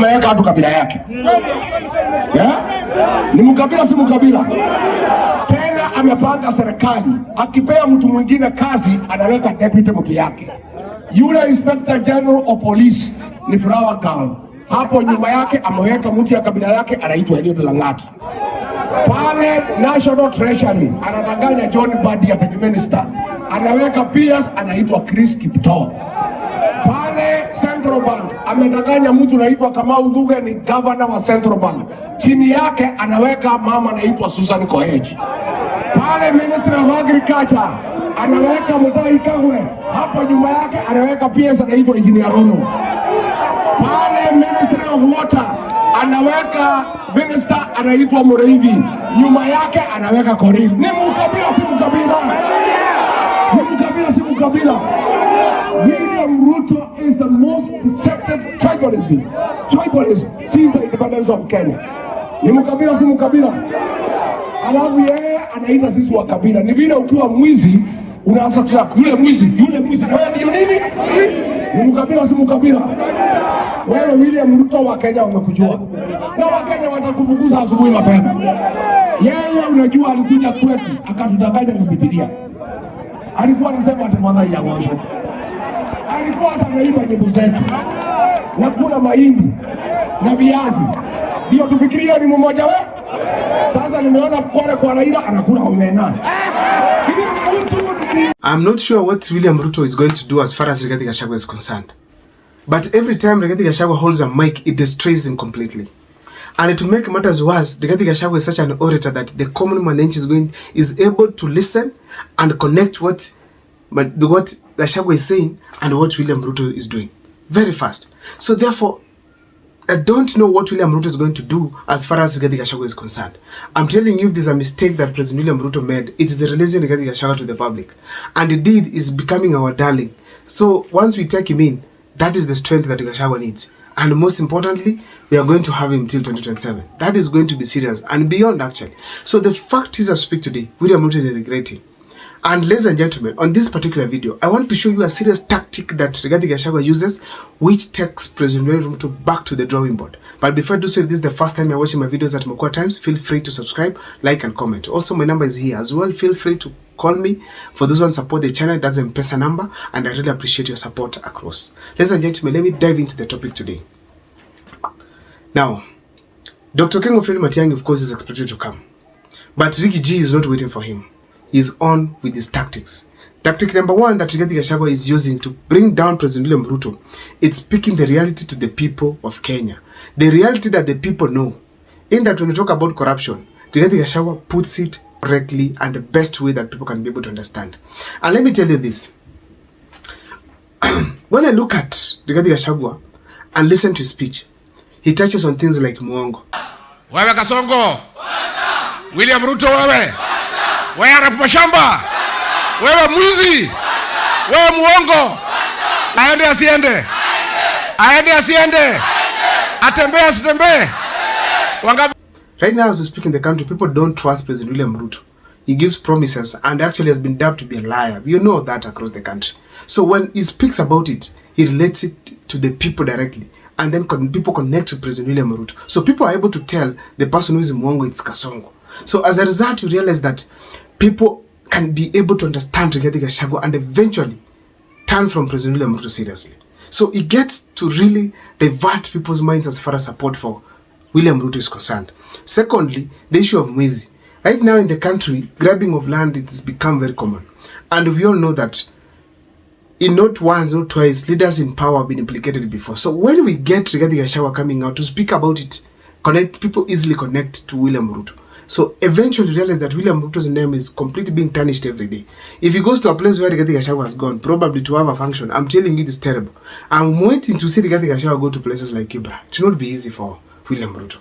ameweka watu kabila yake. Yeah? Ni mkabila si mkabila. Tena amepanga serikali, akipea mtu mwingine kazi anaweka deputy mtu yake. Yule Inspector General of Police ni Flower Girl. Hapo nyuma yake ameweka mtu ya kabila yake anaitwa Eliud Lang'at. Pale National Treasury anadanganya John Badi ya Minister. Anaweka PS anaitwa Chris Kiptoo. Pale Central Bank amedanganya mtu anaitwa Kamau Thuge ni governor wa Central Bank. Chini yake anaweka mama anaitwa Susan Koech. Pale Ministry of Agriculture anaweka Mutahi Kagwe. Hapo nyuma yake anaweka PS anaitwa Engineer Rono. Pale Ministry of Water anaweka minister anaitwa Mureithi. Nyuma yake anaweka Korir. Ni mkabila si mkabila. Ni mkabila si mkabila. William Ruto is the most protected tribalism. Tribalism since the independence of Kenya. Ni mkabila si mkabila. Alafu yeye anaita sisi wa kabila. Ni vile ukiwa mwizi unaanza kusema yule mwizi. Na wewe ndio nini? Ni mkabila si mkabila. Wewe William Ruto wa Kenya wamekujua. Na Wakenya watakufukuza asubuhi mapema. Yeye unajua alikuja kwetu akatudanganya na Biblia. Alikuwa anasema ati mwangai ya ngosho. Alikuwa atanaiba nyimbo zetu. Na kula mahindi na viazi. Ndio tufikiria ni mmoja wewe. Sasa nimeona kwa Raila anakula omena. I'm not sure what William Ruto is going to do as far as Rigathi Gachagua is concerned. But every time Rigathi Gachagua holds a mic, it destroys him completely. And to make matters worse, Rigathi Gachagua is such an orator that the common man is able to listen and connect what Gachagua is saying and what William Ruto is doing very fast. So therefore, I don't know what William Ruto is going to do as far as Rigathi Gachagua is concerned. I'm telling you, if there's a mistake that President William Ruto made, it is releasing Rigathi Gachagua to the public. And indeed is becoming our darling. So once we take him in, that is the strength that Gachagua needs. And most importantly, we are going to have him till 2027. That is going to be serious and beyond actually. So the fact is, I speak today, William Ruto is regretting. And ladies and gentlemen, on this particular video, I want to show you a serious tactic that Rigathi Gachagua uses, which takes President William Ruto back to the drawing board. But before I do so, if this is the first time you're watching my videos at Mokwa Times, feel free to subscribe, like, and comment. Also, my number is here as well. Feel free to call me. For those who want to support the channel, that's the M-Pesa number, and I really appreciate your support across. Ladies and gentlemen, let me dive into the topic today. Now, Dr. King of Matiang'i, of course, is expected to come. But Ricky G is not waiting for him. He's on with his tactics. Tactic number one that Rigathi Gachagua is using to bring down President William Ruto, it's speaking the reality to the people of Kenya. The reality that the people know. In that when we talk about corruption, Rigathi Gachagua puts it correctly and the best way that people can be able to understand. And let me tell you this. When I look at Rigathi Gachagua and listen to his speech, he touches on things like muongo. Wewe Kasongo. William Ruto wewe. Wewe arafu mashamba. Wewe mwizi. Wewe muongo. Aende asiende. Aende asiende. Atembee asitembee. Wangapi? Right now as we speak in the country, people don't trust President William Ruto. He gives promises and actually has been dubbed to be a liar. You know that across the country. So when he speaks about it, he relates it to the people directly. And then people connect to President William Ruto. So people are able to tell the person who is Mwongo, it's Kasongo. So as a result, you realize that people can be able to understand Rigathi Gachagua and eventually turn from President William Ruto seriously. So it gets to really divert people's minds as far as support for William Ruto is concerned. Secondly, the issue of Mwizi. Right now in the country, grabbing of land it has become very common. And we all know that in not once, not twice, leaders in power have been implicated before. So when we get Rigathi Gachagua coming out to speak about it, people easily connect to William Ruto. So eventually realize that William Ruto's name is completely being tarnished every day. If he goes to a place where Rigathi Gachagua has gone, probably to have a function, I'm telling you it is terrible. I'm waiting to see Rigathi Gachagua go to places like Kibra. It will not be easy for William Ruto.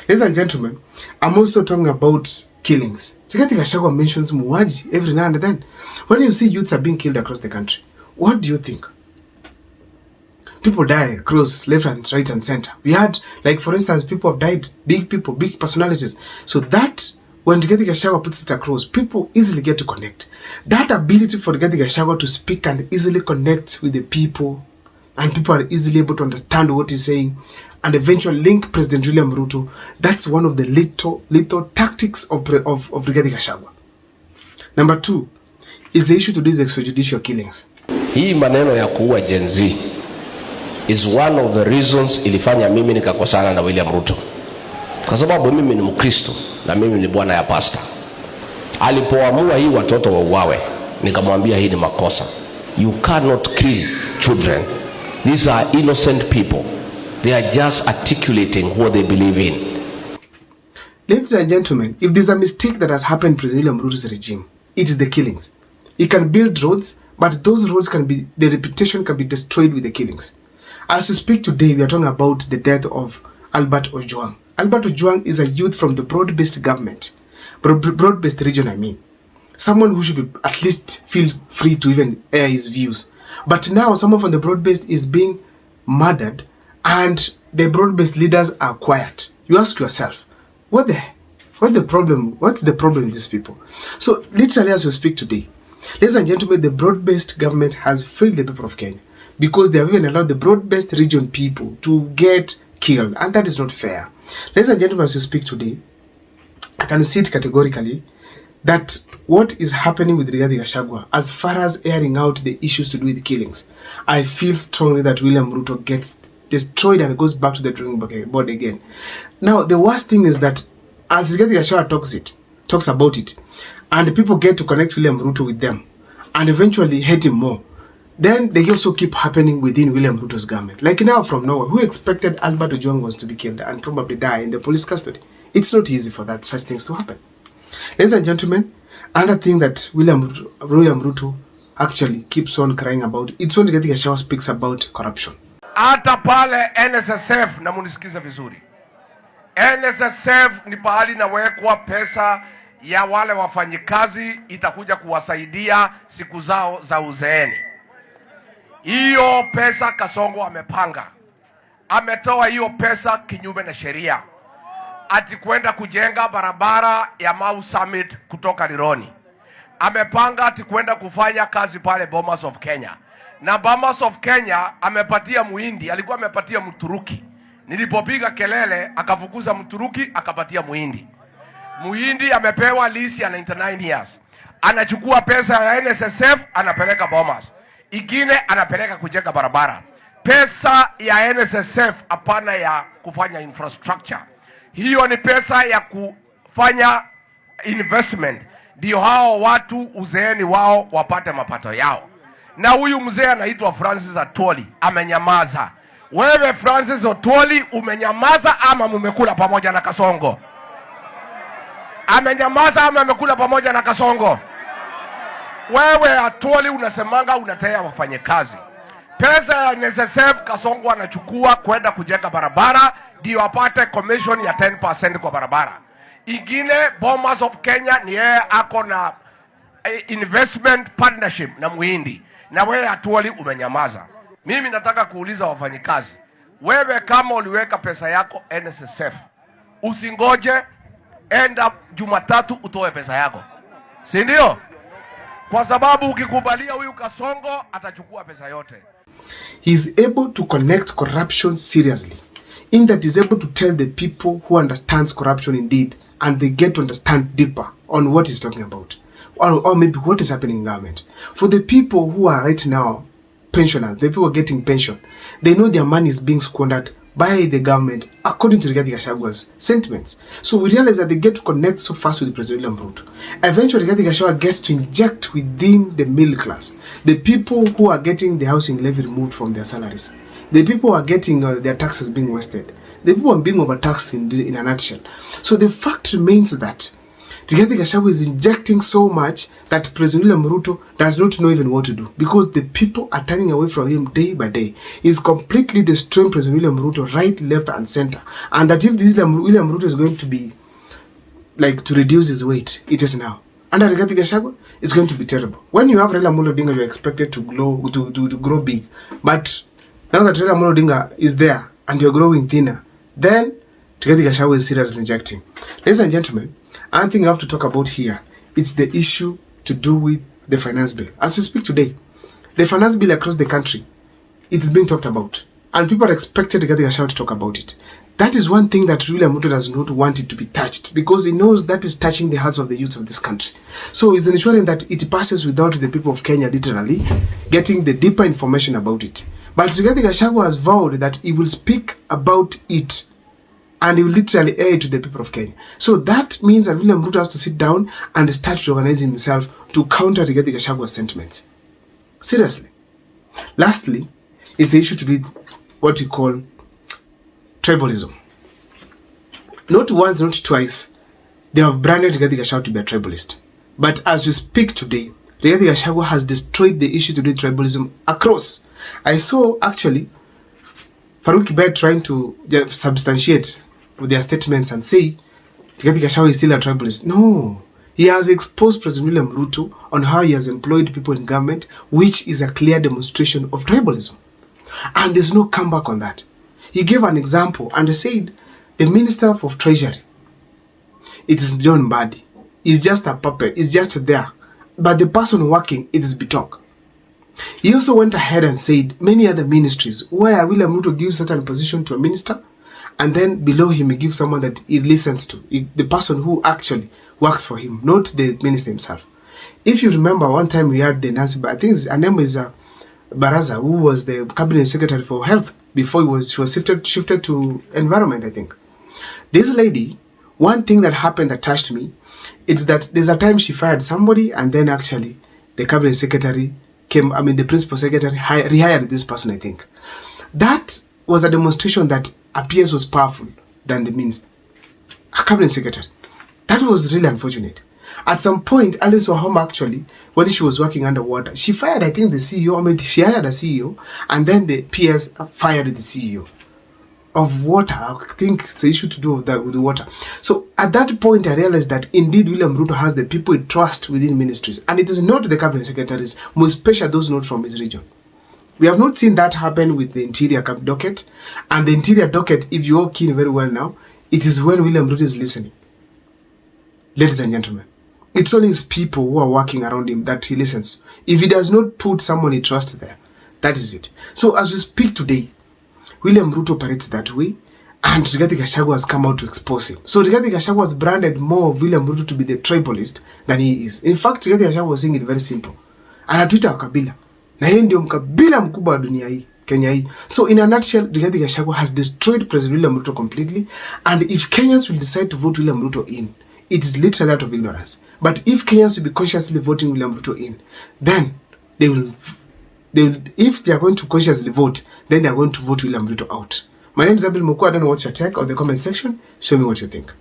Ladies and gentlemen, I'm also talking about killings. Rigathi Gachagua mentions Muaji every now and then. When you see youths are being killed across the country, what do you think? People die across left and right and center. We had, like for instance, people have died, big people, big personalities. So that, when Rigathi Gachagua puts it across, people easily get to connect. That ability for Rigathi Gachagua to speak and easily connect with the people, and people are easily able to understand what he's saying, and eventually link President William Ruto. That's one of the little tactics of Rigathi Gachagua. Number 2 is the issue to do with extrajudicial killings. Hii maneno ya kuua Gen Z is one of the reasons ilifanya mimi nikakosana na William Ruto. Kwa sababu mimi ni Mkristo na mimi ni bwana ya pastor. Alipoamua hii watoto wauawe, nikamwambia hii ni makosa. You cannot kill children. These are innocent people. They are just articulating what they believe in. Ladies and gentlemen, if there's a mistake that has happened in President William Ruto's regime, it is the killings. He can build roads, but those roads the reputation can be destroyed with the killings. As we speak today, we are talking about the death of Albert Ojwang. Albert Ojwang is a youth from the broad-based government, broad-based region, I mean. Someone who should be at least feel free to even air his views. But now someone from the broad-based is being murdered and the broad-based leaders are quiet. You ask yourself, what's the problem? What's the problem with these people? So literally as we speak today, ladies and gentlemen, the broad-based government has failed the people of Kenya because they have even allowed the broad-based region people to get killed, and that is not fair. Ladies and gentlemen, as we speak today, I can see it categorically that what is happening with Rigathi Gachagua, as far as airing out the issues to do with the killings, I feel strongly that William Ruto gets destroyed and goes back to the drawing board again. Now, the worst thing is that as Rigathi Gachagua talks about it, and people get to connect William Ruto with them, and eventually hate him more, then they also keep happening within William Ruto's government. Like now from nowhere, who expected Albert Ojwang was to be killed and probably die in the police custody? It's not easy for such things to happen. Ladies and gentlemen, another thing that William Ruto actually keeps on crying about, it's when Rigathi Gachagua speaks about corruption. Hata pale NSSF, na munisikize vizuri, NSSF ni pahali nawekwa pesa ya wale wafanyikazi itakuja kuwasaidia siku zao za uzeeni. Hiyo pesa Kasongo amepanga. Ametoa hiyo pesa kinyume na sheria. Ati kwenda kujenga barabara ya Mau Summit kutoka Lironi. Amepanga ati kwenda kufanya kazi pale Bomas of Kenya. Na Bomas of Kenya amepatia Muhindi, alikuwa amepatia Mturuki. Nilipopiga kelele akafukuza Mturuki akapatia Muhindi. Muhindi amepewa lease ya 99 years. Anachukua pesa ya NSSF anapeleka Bomas. Ingine anapeleka kujenga barabara. Pesa ya NSSF hapana ya kufanya infrastructure. Hiyo ni pesa ya kufanya investment. Ndio hao watu uzeeni wao wapate mapato yao. Na huyu mzee anaitwa Francis Atwoli amenyamaza. Wewe Francis Atwoli umenyamaza ama mumekula pamoja na Kasongo? Amenyamaza ama amekula pamoja na Kasongo? Wewe Atwoli unasemanga unatea wafanyakazi. Pesa ya NSSF Kasongo anachukua kwenda kujenga barabara ndio apate commission ya 10% kwa barabara. Ingine Bomas of Kenya ni yeye ako na investment partnership na Muhindi. Na wewe Atwoli umenyamaza. Mimi nataka kuuliza wafanyikazi, wewe kama uliweka pesa yako NSSF, usingoje enda Jumatatu utoe pesa yako. Si ndio? Kwa sababu ukikubalia huyu Kasongo atachukua pesa yote. He is able to connect corruption seriously, in that he is able to tell the people who understands corruption indeed, and they get to understand deeper on what he's talking about, or maybe what is happening in government. For the people who are right now pensioners, the people getting pension, they know their money is being squandered by the government according to Rigathi Gachagua's sentiments. So we realize that they get to connect so fast with President William Ruto. Eventually Rigathi Gachagua gets to inject within the middle class, the people who are getting the housing levy removed from their salaries, the people who are getting their taxes being wasted, the people who are being overtaxed in a nutshell. So the fact remains that Rigathi Gachagua is injecting so much that President William Ruto does not know even what to do, because the people are turning away from him day by day. He's completely destroying President William Ruto right, left, and center. And that if this William Ruto is going to be to reduce his weight, it is now. Under Rigathi Gachagua, it's going to be terrible. When you have Raila Amolo Odinga, you're expected to grow big. But now that Raila Amolo Odinga is there and you're growing thinner, then Rigathi Gachagua is seriously injecting. Ladies and gentlemen, another thing I have to talk about here, it's the issue to do with the finance bill. As we speak today, the finance bill across the country, it's being talked about. and people expected Rigathi Gachagua to talk about it. That is one thing that William Ruto does not want it to be touched, because he knows that is touching the hearts of the youth of this country. So he's ensuring that it passes without the people of Kenya literally getting the deeper information about it. But Rigathi Gachagua has vowed that he will speak about it and he will literally air it to the people of Kenya. So that means that William Ruto has to sit down and start organizing himself to counter Rigathi Gachagua's sentiments. Seriously. Lastly, it's the issue to do what you call tribalism. Not once, not twice, they have branded Rigathi Gachagua to be a tribalist. But as we speak today, Rigathi Gachagua has destroyed the issue to do tribalism across. I saw actually Farouk Kibet trying to substantiate with their statements and say Rigathi Gachagua is still a tribalist. No. He has exposed President William Ruto on how he has employed people in government, which is a clear demonstration of tribalism. And there's no comeback on that. He gave an example and said the Minister of Treasury, it is John Mbadi. He's just a puppet. He's just there. But the person working, it is Bitok. He also went ahead and said many other ministries where William Ruto gives certain position to a minister, and then below him he gives someone that he listens to, the person who actually works for him, not the minister himself. If you remember, one time we had the Nancy, I think her name is Baraza, who was the cabinet secretary for health before she was shifted to environment, I think. This lady, one thing that happened that touched me, is that there's a time she fired somebody, and then actually the cabinet secretary the principal secretary rehired this person, I think. That was a demonstration that appears was powerful than the minister, a cabinet secretary. That was really unfortunate. At some point, Alice Wahoma actually, when she was working underwater, she fired, I think, the CEO. She hired a CEO, and then the PS fired the CEO of water. I think it's the issue to do with that, with the water. So at that point, I realized that indeed William Ruto has the people he trusts within ministries, and it is not the cabinet secretaries, most especially those not from his region. We have not seen that happen with the interior docket, and the interior docket, if you all keen very well now, it is when William Ruto is listening. Ladies and gentlemen, it's only his people who are working around him that he listens. If he does not put someone he trusts there, that is it. So as we speak today, William Ruto operates that way, and Rigathi Gachagua has come out to expose him. So Rigathi Gachagua has branded more of William Ruto to be the tribalist than he is. In fact, Rigathi Gachagua was saying it very simple. Anatuita wakabila. Na yeye ndio mkabila mkubwa wa dunia hii, Kenya hii. So in a nutshell, Rigathi Gachagua has destroyed President William Ruto completely, and if Kenyans will decide to vote William Ruto in, it is literally out of ignorance. But if Kenyans will be consciously voting William Ruto in, then they will, if they are going to consciously vote, then they are going to vote William Ruto out. My name is Abel Moko. I don't know what's your take on the comment section. Show me what you think.